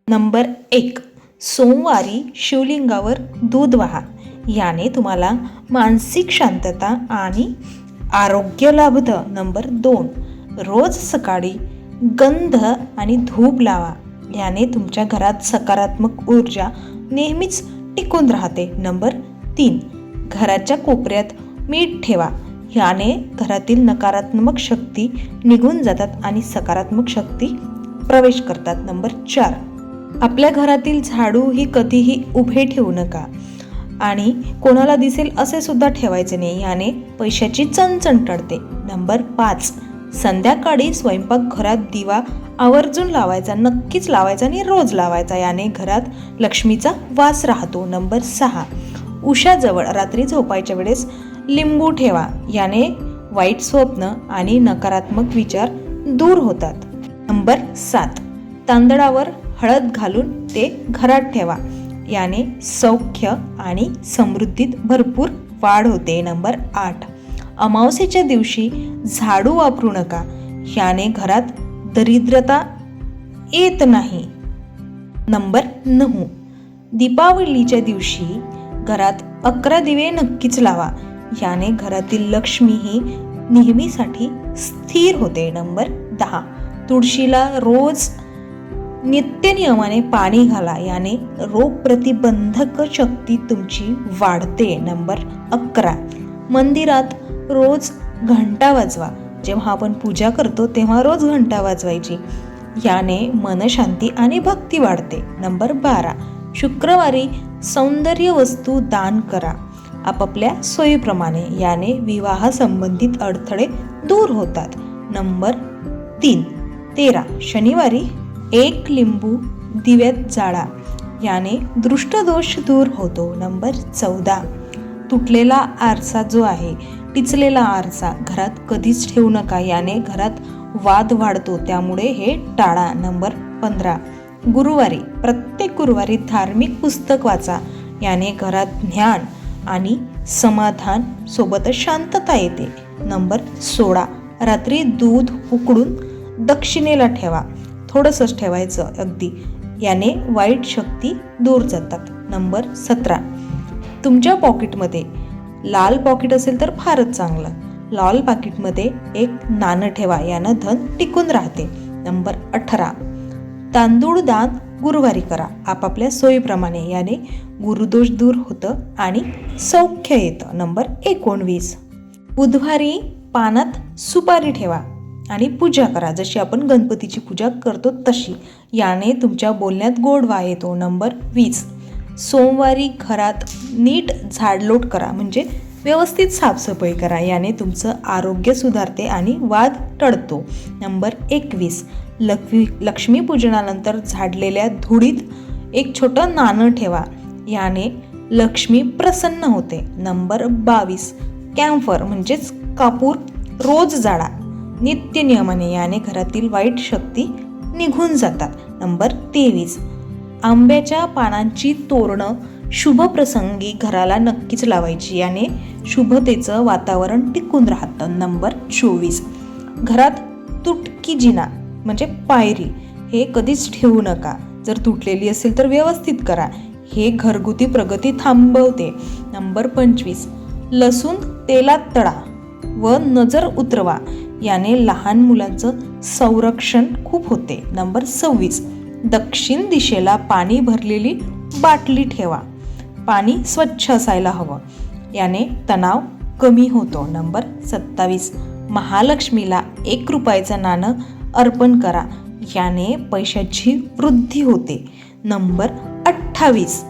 Number 1, सोमवारी शिवलिंगावर दूध वाहा. याने तुम्हाला मानसिक शांतता आणि आरोग्य लाभतं. नंबर 2, रोज सकाळी गंध आणि धूप लावा. याने तुमच्या घरात सकारात्मक ऊर्जा नेहमीच टिकून राहते. नंबर 3, घराच्या कोपऱ्यात मीठ ठेवा. याने घरातील नकारात्मक शक्ती निघून जातात आणि सकारात्मक शक्ती प्रवेश करतात. नंबर 4, आपल्या घरातील झाडू ही कधीही उभे ठेवू नका आणि कोणाला दिसेल असे सुद्धा ठेवायचे नाही. याने पैशाची चणचण टळते. नंबर 5, संध्याकाळी स्वयंपाकघरात दिवा आवर्जून लावायचा, नक्कीच लावायचा आणि रोज लावायचा. याने घरात लक्ष्मीचा वास राहतो. नंबर 6, उशाजवळ रात्री झोपायच्या वेळेस लिंबू ठेवा. याने वाईट स्वप्न आणि नकारात्मक विचार दूर होतात. नंबर 7, तांदळावर हळद घालून ते घरात ठेवा. याने सौख्य आणि समृद्धीत भरपूर वाढ होते. नंबर 8, अमावस्येच्या दिवशी झाडू वापरू नका. याने घरात दरिद्रता येत नाही. नंबर 9, दीपावलीच्या दिवशी घरात 11 दिवे नक्कीच लावा. याने घरातील लक्ष्मी ही नेहमीसाठी स्थिर होते. नंबर 10, तुळशीला रोज नित्यनियमाने पाणी घाला. याने रोग प्रतिबंधक शक्ती तुमची वाढते. नंबर 11, मंदिरात रोज घंटा वाजवा. जेव्हा आपण पूजा करतो तेव्हा रोज घंटा वाजवायची. याने मनशांती आणि भक्ती वाढते. नंबर 12, शुक्रवारी सौंदर्य वस्तू दान करा आपापल्या सोयीप्रमाणे. याने विवाह संबंधित अडथळे दूर होतात. नंबर 13, शनिवारी 1 लिंबू दिव्यात जाळा. याने दृष्टदोष दूर होतो. नंबर 14, तुटलेला आरसा जो आहे, टिचलेला आरसा घरात कधीच ठेवू नका. याने घरात वाद वाढतो, त्यामुळे हे टाळा. नंबर 15, गुरुवारी प्रत्येक गुरुवारी धार्मिक पुस्तक वाचा. याने घरात ज्ञान आणि समाधान सोबतच शांतता येते. नंबर 16, रात्री दूध उकळून दक्षिणेला ठेवा. थोडंसंच ठेवायचं अगदी. याने वाईट शक्ती दूर जातात. नंबर 17, तुमच्या पॉकेटमध्ये लाल पॉकेट असेल तर फारच चांगलं. लाल पॉकेटमध्ये 1 नाणं ठेवा. यानं धन टिकून राहते. नंबर 18, तांदूळ दान गुरुवारी करा आपापल्या सोयीप्रमाणे. याने गुरुदोष दूर होतं आणि सौख्य येतं. नंबर 19, बुधवारी पानात सुपारी ठेवा आणि पूजा करा. जशी आपण गणपतीची पूजा करतो तशी. याने तुमच्या बोलण्यात गोडवा येतो. नंबर 20, सोमवारी घरात नीट झाडलोट करा, म्हणजे व्यवस्थित साफसफाई करा. याने तुमचं आरोग्य सुधारते आणि वाद टळतो. नंबर 21, लक्ष्मीपूजनानंतर झाडलेल्या धुळीत 1 छोटं नाणं ठेवा. याने लक्ष्मी प्रसन्न होते. नंबर 22, कॅम्फर म्हणजेच कापूर रोज जाळा नित्य नियमाने. याने घरातील वाईट शक्ती निघून जातात. नंबर 23, आंब्याच्या पानांची तोरणं शुभ प्रसंगी घराला नक्कीच लावायची. याने शुभतेचं वातावरण टिकून राहतं. नंबर 24, घरात तुटकी जिना म्हणजे पायरी हे कधीच ठेवू नका. जर तुटलेली असेल तर व्यवस्थित करा. हे घरगुती प्रगती थांबवते. नंबर 25, लसूण तेलात तळा व नजर उतरवा. याने लहान मुलांचं संरक्षण खूप होते. नंबर 26, दक्षिण दिशेला पाणी भरलेली बाटली ठेवा. पाणी स्वच्छ असायला हवं. याने तणाव कमी होतो. नंबर 27, महालक्ष्मीला 1 रुपयाचं नाणं अर्पण करा. याने पैशाची वृद्धी होते. नंबर 28,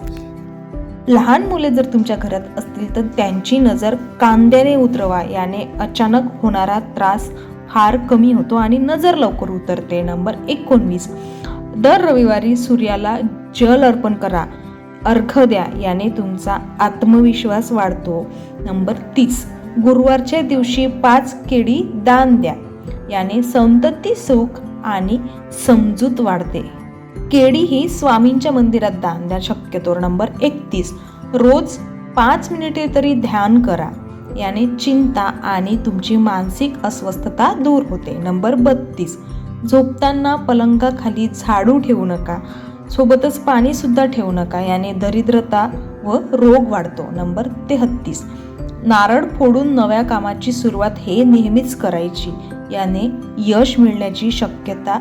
लहान मुले जर तुमच्या घरात असतील तर त्यांची नजर कांद्याने उतरवा. याने अचानक होणारा त्रास फार कमी होतो आणि नजर लवकर उतरते. नंबर 19, दर रविवारी सूर्याला जल अर्पण करा, अर्घ्य द्या. याने तुमचा आत्मविश्वास वाढतो. नंबर 30, गुरुवारच्या दिवशी 5 केळी दान द्या. याने संतती सुख आणि समजूत वाढते. केळी ही स्वामींच्या मंदिरात दान द्या शक्यतो. नंबर 31, रोज 5 मिनिटे तरी ध्यान करा. याने चिंता आणि तुमची मानसिक अस्वस्थता दूर होते. नंबर 32, झोपताना पलंगाखाली झाडू ठेवू नका. सोबतच पाणी सुद्धा ठेवू नका, याने दरिद्रता व रोग वाढतो. नंबर 33, नारळ फोडून नव्या कामाची सुरुवात हे नेहमीच करायची, याने यश मिळण्याची शक्यता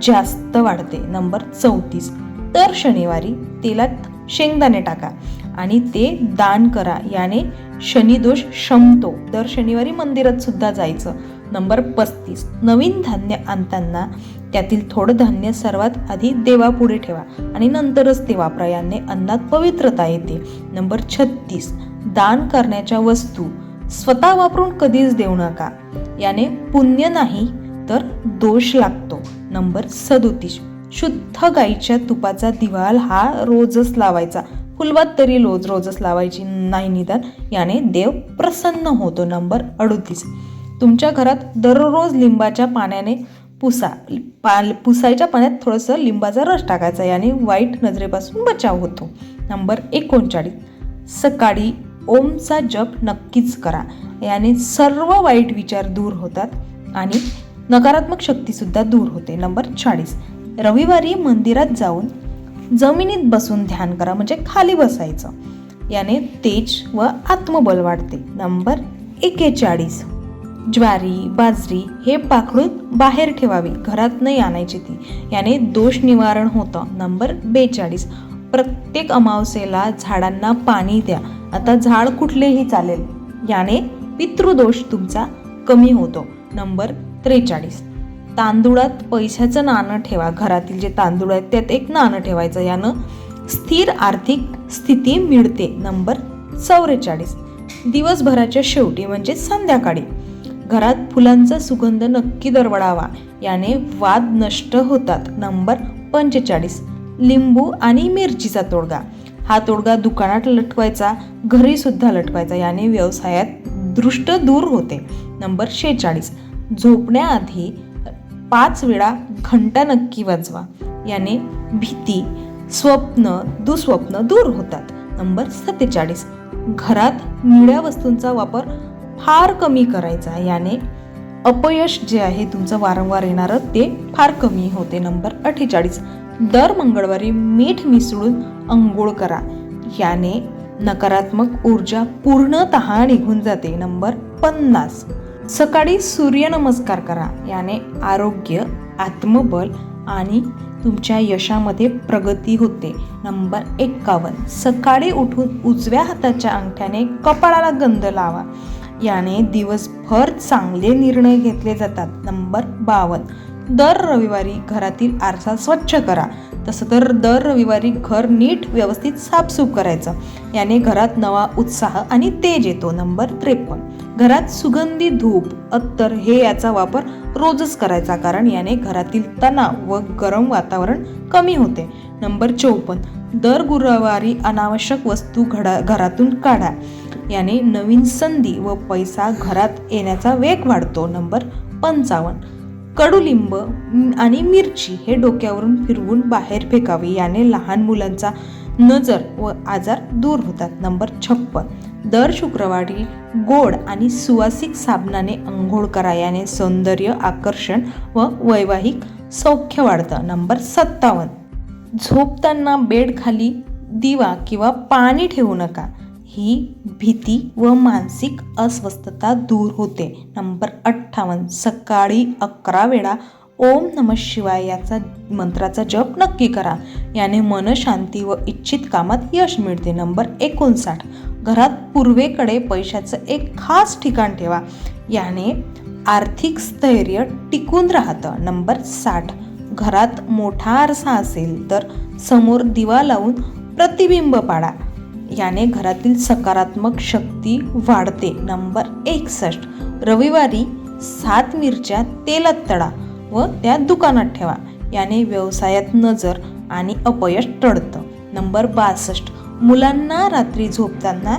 जास्त वाढते. नंबर 34, दर शनिवारी तेलात शेंगदाणे टाका आणि ते दान करा, याने शनिदोष शमतो. दर शनिवारी मंदिरात सुद्धा जायचं. नंबर 35, नवीन धान्य आणताना त्यातील थोडं धान्य सर्वात आधी देवापुढे ठेवा आणि नंतरच ते वापरा, याने अन्नात पवित्रता येते. नंबर 36, दान करण्याच्या वस्तू स्वतः वापरून कधीच देऊ नका, याने पुण्य नाही तर दोष लागतो. नंबर 37, शुद्ध गाईच्या तुपाचा दिवा हा रोजच लावायचा, फुलवात तरी रोजच लावायची नाही निदान, याने देव प्रसन्न होतो. नंबर 38, तुमच्या घरात दररोज लिंबाच्या पाण्याने पुसायच्या पाण्यात थोडंसं लिंबाचा रस टाकायचा, याने वाईट नजरेपासून बचाव होतो. नंबर 39, सकाळी ओमचा जप नक्कीच करा, याने सर्व वाईट विचार दूर होतात आणि नकारात्मक शक्तीसुद्धा दूर होते. नंबर 40, रविवारी मंदिरात जाऊन जमिनीत बसून ध्यान करा, म्हणजे खाली बसायचं, याने तेज व आत्मबल वाढते. नंबर 41, ज्वारी बाजरी हे पाखडून बाहेर ठेवावी, घरात नाही आणायची ती, याने दोष निवारण होतं. नंबर 42, प्रत्येक अमावस्येला झाडांना पाणी द्या, आता झाड कुठलेही चालेल, याने पितृदोष तुमचा कमी होतो. नंबर 43, तांदूळात पैशाचं नाणं ठेवा, घरातील जे तांदूळ आहेत त्यात एक नाणं ठेवायचं, यानं स्थिर आर्थिक स्थिती मिळते. नंबर 44, दिवसभराच्या शेवटी म्हणजे संध्याकाळी घरात फुलांचा सुगंध नक्की दरवळावा, याने वाद नष्ट होतात. नंबर 45, लिंबू आणि मिरचीचा तोडगा, हा तोडगा दुकानात लटकवायचा, घरी सुद्धा लटकवायचा, याने व्यवसायात दृष्ट दूर होते. नंबर 46, झोपण्याआधी 5 वेळा घंटा नक्की वाजवा, याने भीती स्वप्न दुःस्वप्न दूर होतात. नंबर 47, घरात निळ्या वस्तूंचा वापर फार कमी करायचा, याने अपयश जे आहे तुमचं वारंवार येणारं ते फार कमी होते. नंबर 48, दर मंगळवारी मीठ मिसळून अंघोळ करा, याने नकारात्मक ऊर्जा पूर्णतः निघून जाते. नंबर 50, सकाळी सूर्यनमस्कार करा, याने आरोग्य आत्मबल आणि तुमच्या यशामध्ये प्रगती होते. नंबर 51, सकाळी उठून उजव्या हाताच्या अंगठ्याने कपाळाला गंध लावा, याने दिवसभर चांगले निर्णय घेतले जातात. नंबर 52, दर रविवारी घरातील आरसा स्वच्छ करा, तसं तर दर रविवारी घर नीट व्यवस्थित साफसूफ करायचं, याने घरात नवा उत्साह आणि तेज येतो. नंबर 53, घरात सुगंधी धूप अत्तर हे याचा वापर रोजच करायचा, कारण याने घरातील तणाव व गरम वातावरण कमी होते. नंबर 54, दर गुरुवारी अनावश्यक वस्तू घरातून काढा, याने नवीन संधी व पैसा घरात येण्याचा वेग वाढतो. नंबर 55, कडुलिंब आणि मिरची हे डोक्यावरून फिरवून बाहेर फेकावी, याने लहान मुलांचा नजर व आजार दूर होतात. नंबर 56, दर शुक्रवारी गोड आणि सुवासिक साबणाने अंघोळ करा, याने सौंदर्य आकर्षण व वैवाहिक सौख्य वाढतं. नंबर 57, झोपताना बेड खाली दिवा किंवा पाणी ठेवू नका, ही भीती व मानसिक अस्वस्थता दूर होते. नंबर 58, सकाळी 11 वेळा ओम नमः शिवाय याचा मंत्राचा जप नक्की करा, याने मनशांती व इच्छित कामात यश मिळते. नंबर 59, घरात पूर्वेकडे पैशाचं एक खास ठिकाण ठेवा, याने आर्थिक स्थैर्य टिकून राहतं. नंबर 60, घरात मोठा आरसा असेल तर समोर दिवा लावून प्रतिबिंब पाडा, याने घरातील सकारात्मक शक्ती वाढते. नंबर 61, रविवारी 7 मिरच्या तेलात तळा व त्या दुकानात ठेवा, याने व्यवसायात नजर आणि अपयश टळतं. नंबर 62, मुलांना रात्री झोपताना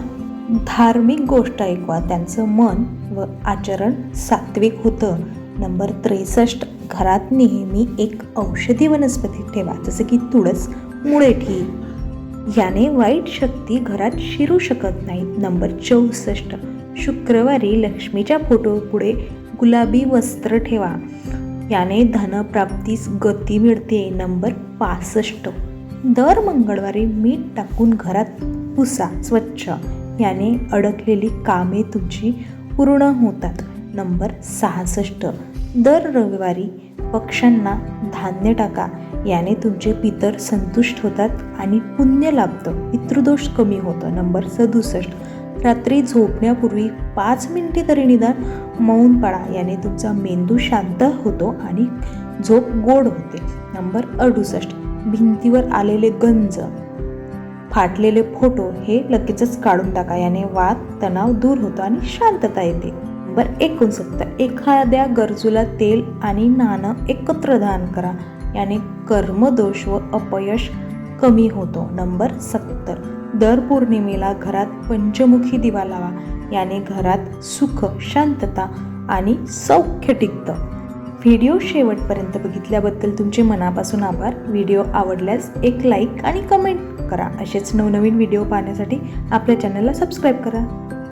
धार्मिक गोष्ट ऐकवा, त्यांचं मन व आचरण सात्विक होतं. नंबर 63, घरात नेहमी एक औषधी वनस्पती ठेवा, जसं की तुळस, मुळेठी, याने वाईट शक्ती घरात शिरू शकत नाहीत. नंबर 64, शुक्रवारी लक्ष्मीच्या फोटो पुढे गुलाबी वस्त्र ठेवा, याने धनप्राप्तीस गती मिळते. नंबर 65, दर मंगळवारी मीठ टाकून घरात पुसा स्वच्छ, याने अडकलेली कामे तुमची पूर्ण होतात. नंबर 66, दर रविवारी पक्ष्यांना धान्य टाका, याने तुमचे पितर संतुष्ट होतात आणि पुण्य लाभतं, पितृदोष कमी होतं. नंबर 67, रात्री झोपण्यापूर्वी 5 मिनिटे तरी निदान मौन पाळा, याने तुमचा मेंदू शांत होतो आणि झोप गोड होते. नंबर 68, भिंतीवर आलेले गंज, फाटलेले फोटो हे लगेचच काढून टाका, याने वाद तणाव दूर होतो आणि शांतता येते. नंबर 69, एखाद्या गरजूला तेल आणि नाणं एकत्र दान करा, याने कर्मदोष व अपयश कमी होतो. नंबर 70, दर पौर्णिमेला घरात पंचमुखी दिवा लावा, याने घरात सुख, शांतता आणि सौख्य टिकतं. व्हिडिओ शेवटपर्यंत बघितल्याबद्दल तुमचे मनापासून आभार. व्हिडिओ आवडल्यास एक लाईक आणि कमेंट करा. असेच नवनवीन व्हिडिओ पाहण्यासाठी आपल्या चॅनलला सबस्क्राईब करा.